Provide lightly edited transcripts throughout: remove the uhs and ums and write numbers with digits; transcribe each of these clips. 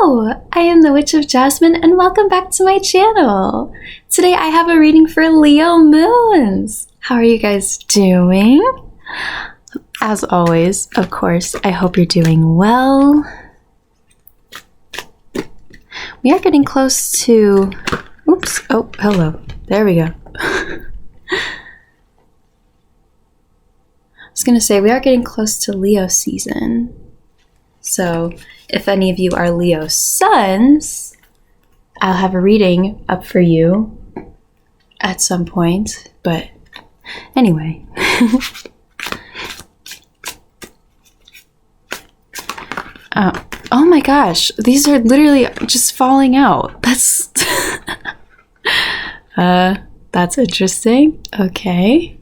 Hello! I am the Witch of Jasmine and welcome back to my channel. Today I have a reading for Leo moons. How are you guys doing? As always, of course, I hope you're doing well. We are getting close to... Oops. Oh, hello. There we go. I was going to say, we are getting close to Leo season. So, if any of you are Leo suns, I'll have a reading up for you at some point. But anyway. Oh my gosh, these are literally just falling out. That's that's interesting. Okay.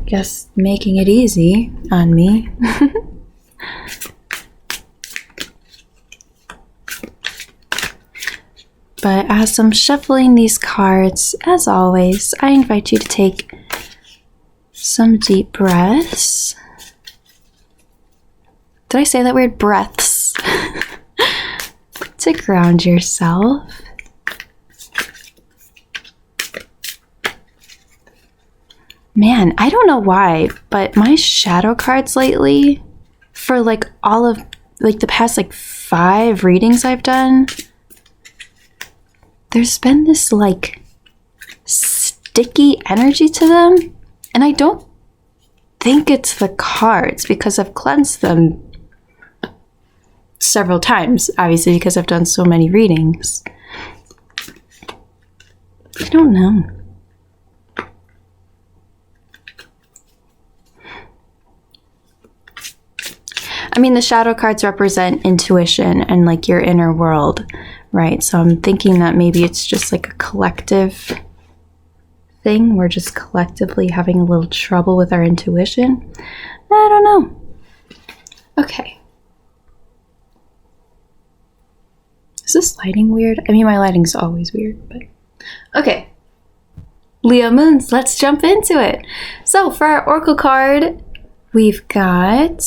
Guess making it easy on me. But as I'm shuffling these cards, as always, I invite you to take some deep breaths. Did I say that weird? Breaths. To ground yourself. Man, I don't know why, but my shadow cards lately, for like all of like the past like 5 readings I've done, there's been this like sticky energy to them, and I don't think it's the cards because I've cleansed them several times, obviously because I've done so many readings. I don't know. I mean, the shadow cards represent intuition and like your inner world, right? So I'm thinking that maybe it's just like a collective thing. We're just collectively having a little trouble with our intuition. I don't know. Okay. Is this lighting weird? I mean, my lighting's always weird, but okay. Leo moons, let's jump into it. So for our oracle card, we've got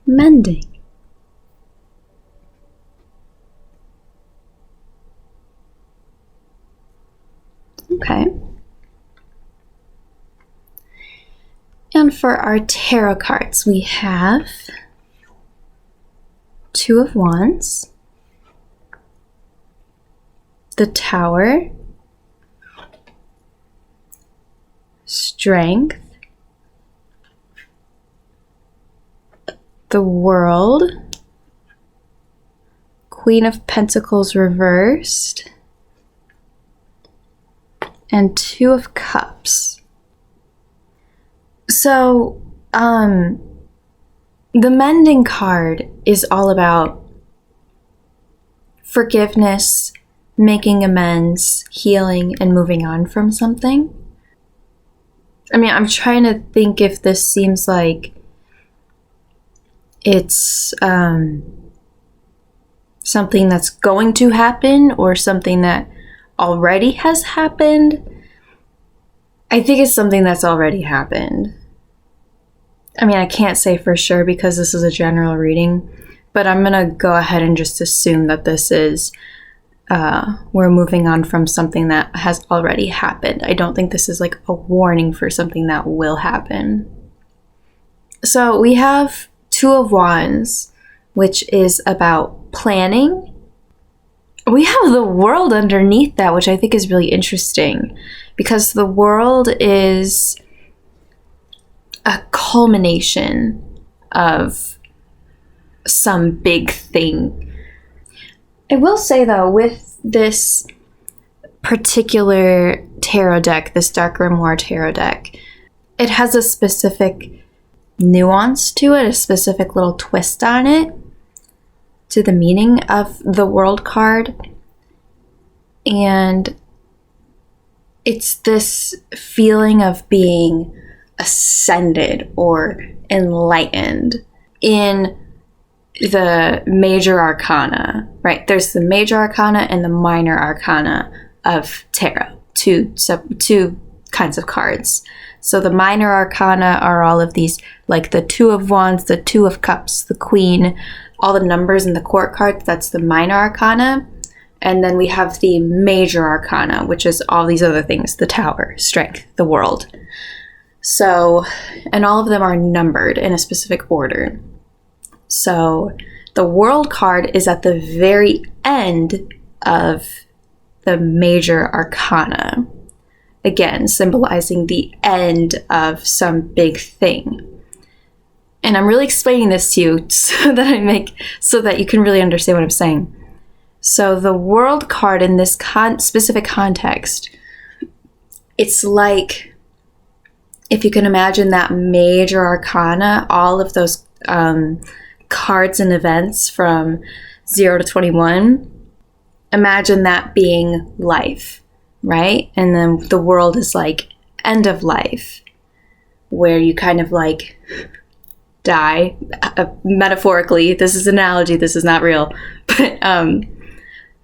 mending. Okay. And for our tarot cards, we have 2 of Wands, the Tower, Strength, the World, Queen of Pentacles reversed, and 2 of Cups. So, the mending card is all about forgiveness, making amends, healing, and moving on from something. I mean, I'm trying to think if this seems like it's something that's going to happen or something that already has happened. I think it's something that's already happened. I mean, I can't say for sure because this is a general reading, but I'm going to go ahead and just assume that this is we're moving on from something that has already happened. I don't think this is like a warning for something that will happen. So we have 2 of Wands, which is about planning. We have the World underneath that, which I think is really interesting because the World is a culmination of some big thing. I will say though, with this particular tarot deck, this Dark Grimoire tarot deck, it has a specific nuance to it, a specific little twist on it, to the meaning of the World card. And it's this feeling of being ascended or enlightened in the major arcana, right? There's the major arcana and the minor arcana of tarot, two kinds of cards. So the minor arcana are all of these, like the Two of Wands, the Two of Cups, the Queen, all the numbers in the court cards. That's the minor arcana. And then we have the major arcana, which is all these other things, the Tower, Strength, the World. So, and all of them are numbered in a specific order. So the World card is at the very end of the major arcana. Again, symbolizing the end of some big thing. And I'm really explaining this to you so that you can really understand what I'm saying. So the World card in this specific context, it's like, if you can imagine that major arcana, all of those cards and events from 0 to 21, imagine that being life, right? And then the World is like end of life, where you kind of like die, metaphorically. This is an analogy, this is not real, but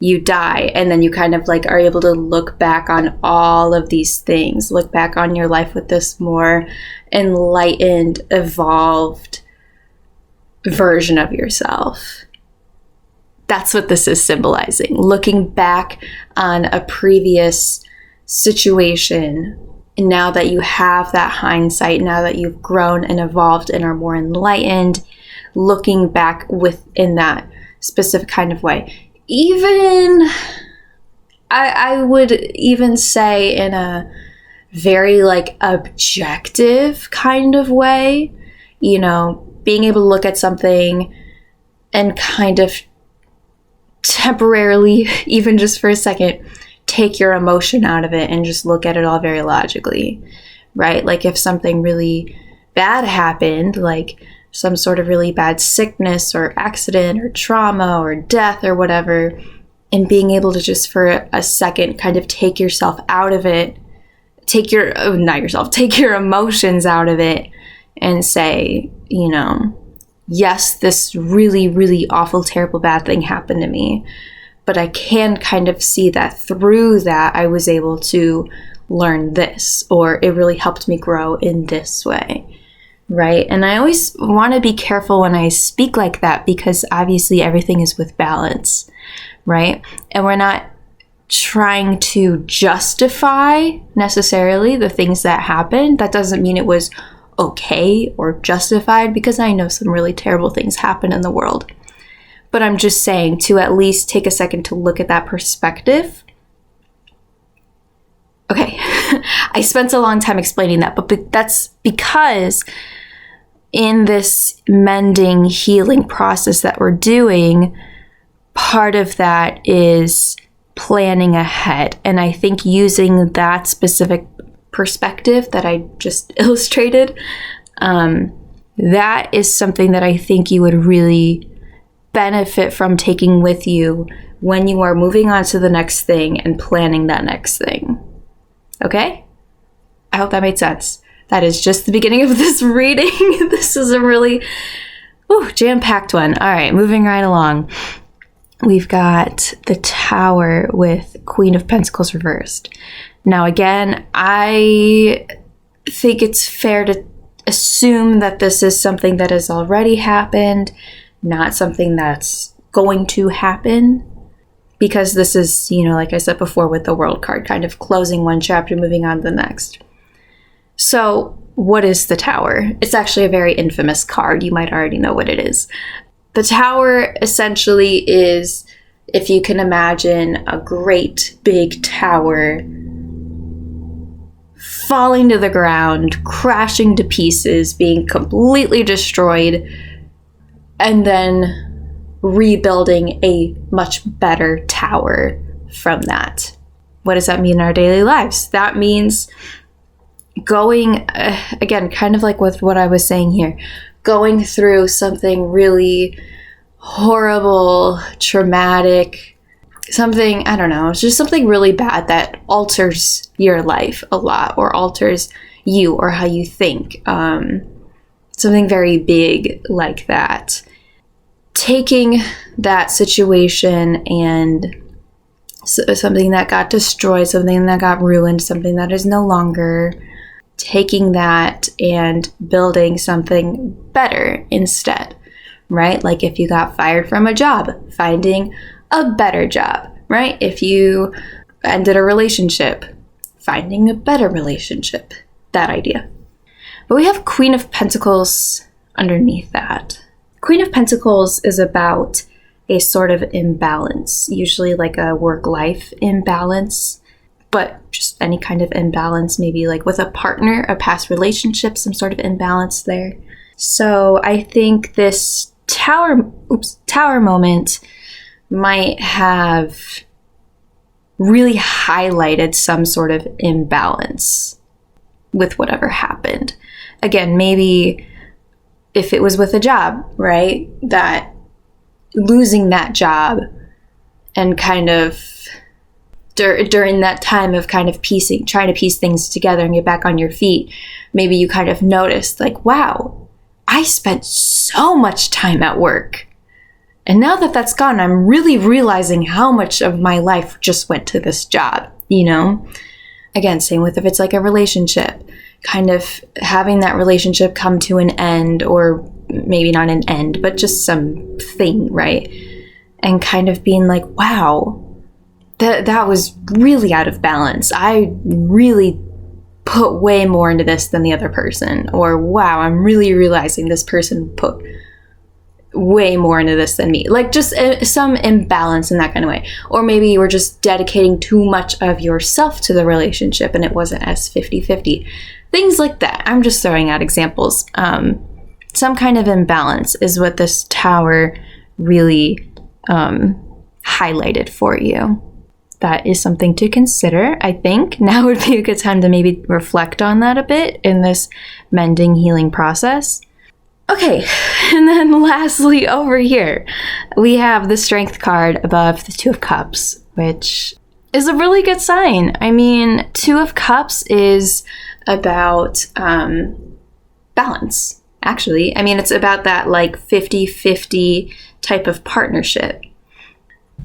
you die, and then you kind of like are able to look back on all of these things, look back on your life with this more enlightened, evolved version of yourself. That's what this is symbolizing. Looking back on a previous situation, and now that you have that hindsight, now that you've grown and evolved and are more enlightened, looking back within that specific kind of way. Even, I would even say in a very like objective kind of way, you know, being able to look at something and kind of temporarily, even just for a second, take your emotion out of it and just look at it all very logically, right? Like if something really bad happened, like some sort of really bad sickness or accident or trauma or death or whatever, and being able to just for a second kind of take yourself out of it, take your emotions out of it and say, you know, yes, this really, really awful, terrible, bad thing happened to me, but I can kind of see that through that I was able to learn this, or it really helped me grow in this way. Right? And I always want to be careful when I speak like that, because obviously everything is with balance, right? And we're not trying to justify necessarily the things that happened. That doesn't mean it was okay or justified, because I know some really terrible things happen in the world. But I'm just saying to at least take a second to look at that perspective. Okay, I spent a long time explaining that, but that's because in this mending, healing process that we're doing, part of that is planning ahead. And I think using that specific perspective that I just illustrated, that is something that I think you would really benefit from taking with you when you are moving on to the next thing and planning that next thing. Okay? I hope that made sense. That is just the beginning of this reading. This is a really jam-packed one. All right, moving right along. We've got the Tower with Queen of Pentacles reversed. Now, again, I think it's fair to assume that this is something that has already happened, not something that's going to happen. Because this is, you know, like I said before with the World card, kind of closing one chapter, moving on to the next. So what is the Tower? It's actually a very infamous card. You might already know what it is. The Tower essentially is, if you can imagine a great big tower falling to the ground, crashing to pieces, being completely destroyed, and then rebuilding a much better tower from that. What does that mean in our daily lives? That means going, again, kind of like with what I was saying here, going through something really horrible, traumatic, something, I don't know, it's just something really bad that alters your life a lot, or alters you or how you think. Something very big like that. Taking that situation and something that got destroyed, something that got ruined, something that is no longer, taking that and building something better instead, right? Like if you got fired from a job, finding a better job, right? If you ended a relationship, finding a better relationship, that idea. But we have Queen of Pentacles underneath that. Queen of Pentacles is about a sort of imbalance, usually like a work-life imbalance, but just any kind of imbalance, maybe like with a partner, a past relationship, some sort of imbalance there. So I think this tower moment might have really highlighted some sort of imbalance with whatever happened. Again, maybe if it was with a job, right? That losing that job and kind of during that time of kind of trying to piece things together and get back on your feet, maybe you kind of noticed like, wow, I spent so much time at work. And now that that's gone, I'm really realizing how much of my life just went to this job, you know? Again, same with if it's like a relationship, kind of having that relationship come to an end, or maybe not an end, but just something, right? And kind of being like, wow, that was really out of balance. I really put way more into this than the other person. Or wow, I'm really realizing this person put way more into this than me. Like just some imbalance in that kind of way. Or maybe you were just dedicating too much of yourself to the relationship and it wasn't as 50-50. Things like that. I'm just throwing out examples. Some kind of imbalance is what this tower really highlighted for you. That is something to consider, I think. Now would be a good time to maybe reflect on that a bit in this mending, healing process. Okay, and then lastly over here, we have the Strength card above the Two of Cups, which is a really good sign. I mean, Two of Cups is about balance, actually. I mean, it's about that like 50-50 type of partnership.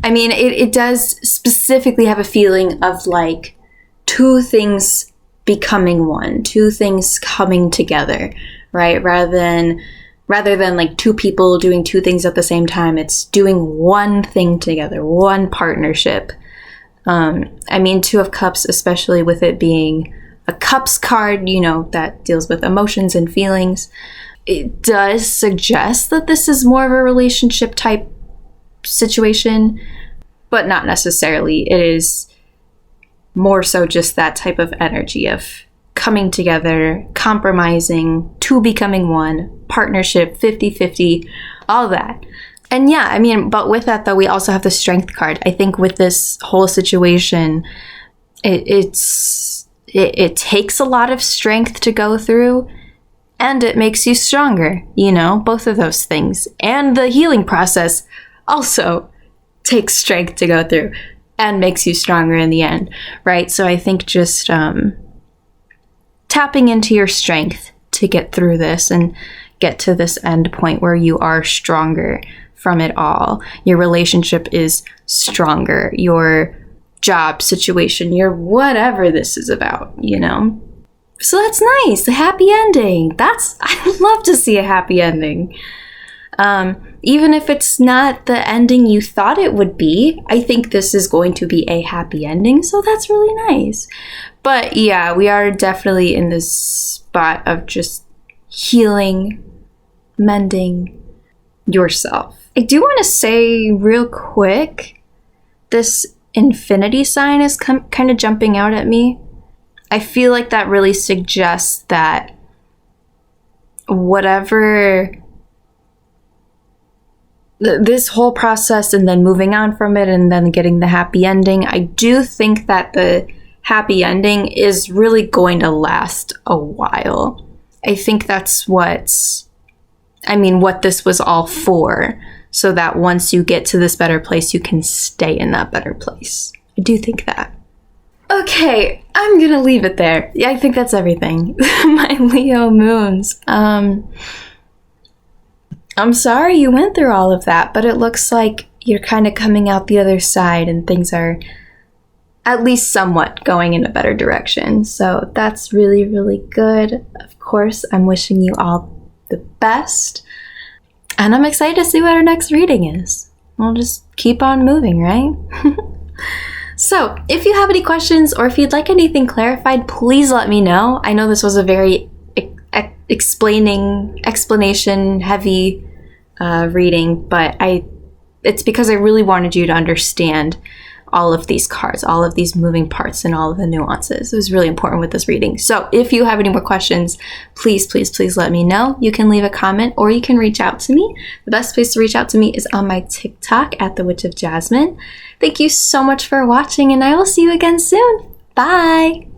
I mean, it does specifically have a feeling of like two things becoming one, two things coming together, right? Rather than like two people doing two things at the same time, it's doing one thing together, one partnership. I mean, Two of Cups, especially with it being a Cups card, you know, that deals with emotions and feelings. It does suggest that this is more of a relationship type situation, but not necessarily. It is more so just that type of energy of coming together, compromising, two becoming one, partnership, 50-50, all that. And yeah, I mean, but with that though, we also have the Strength card. I think with this whole situation, it takes a lot of strength to go through, and it makes you stronger, you know, both of those things. And the healing process also takes strength to go through and makes you stronger in the end, right? So I think just tapping into your strength to get through this and get to this end point where you are stronger from it all. Your relationship is stronger. Your job situation, your whatever this is about, you know? So that's nice. A happy ending. I love to see a happy ending. Even if it's not the ending you thought it would be, I think this is going to be a happy ending, so that's really nice. But yeah, we are definitely in this spot of just healing, mending yourself. I do want to say real quick, this infinity sign is kind of jumping out at me. I feel like that really suggests that whatever this whole process and then moving on from it and then getting the happy ending, I do think that the happy ending is really going to last a while. I think that's what this was all for, so that once you get to this better place, you can stay in that better place. I do think that. Okay, I'm gonna leave it there. Yeah, I think that's everything. My Leo moons. I'm sorry you went through all of that, but it looks like you're kind of coming out the other side and things are at least somewhat going in a better direction. So that's really, really good. Of course, I'm wishing you all the best. And I'm excited to see what our next reading is. We'll just keep on moving, right? So, if you have any questions or if you'd like anything clarified, please let me know. I know this was a very explanation heavy reading, but it's because I really wanted you to understand all of these cards, all of these moving parts, and all of the nuances. It was really important with this reading. So if you have any more questions, please, please, please let me know. You can leave a comment or you can reach out to me. The best place to reach out to me is on my TikTok at The Witch of Jasmine. Thank you so much for watching, and I will see you again soon. Bye!